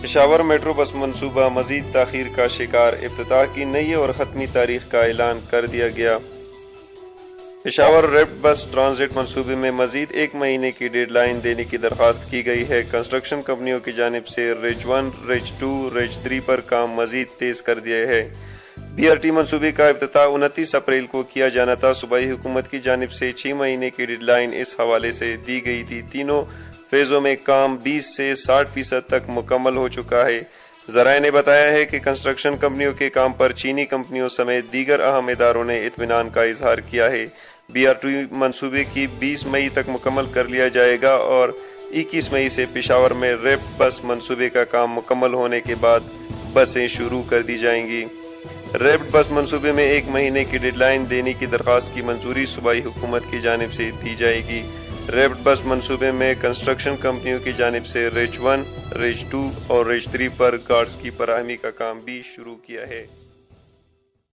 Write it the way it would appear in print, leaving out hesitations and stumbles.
Peshawar metro bus منصوبہ مزید تاخیر کا شکار، افتتاح کی نئی اور ختمی تاریخ کا اعلان کر دیا گیا۔ پشاور ریپڈ بس ٹرانزٹ منصوبے میں مزید 1 مہینے کی ڈیڈ لائن دینے کی درخواست کی گئی ہے۔ کنسٹرکشن کمپنیوں کی جانب سے ریج 1، ریج 2، ریج 3 پر کام مزید تیز کر دیا ہے۔ BRT منصوبے کا افتتاح 29 اپریل کو کیا جانا تھا۔ صوبائی حکومت کی جانب سے 6 مہینے کی ڈیڈ لائن اس حوالے سے دی گئی تھی۔ تینوں فیزوں میں کام 20 سے 60% تک مکمل ہو چکا ہے۔ ذرائع نے بتایا ہے کہ کنسٹرکشن کمپنیوں کے کام پر چینی کمپنیوں سمیت دیگر اہم اداروں نے اطمینان کا اظہار کیا ہے۔ BRT منصوبے کی 20 مئی تک مکمل کر لیا جائے گا اور 21 مئی سے پشاور میں ریپڈ بس منصوبے کا کام مکمل ہونے کے بعد بسیں شروع کر دی جائیں گی۔ ریپڈ بس منصوبے میں 1 مہینے کی ڈیڈ لائن دینے کی درخواست کی منظوری صوبائی حکومت کی جانب سے دی جائے گی۔ ریپڈ بس منصوبے میں کنسٹرکشن کمپنیوں کی جانب سے ریج 1، ریج 2 اور ریج 3 پر گارڈز کی فراہمی کا کام بھی شروع کیا ہے۔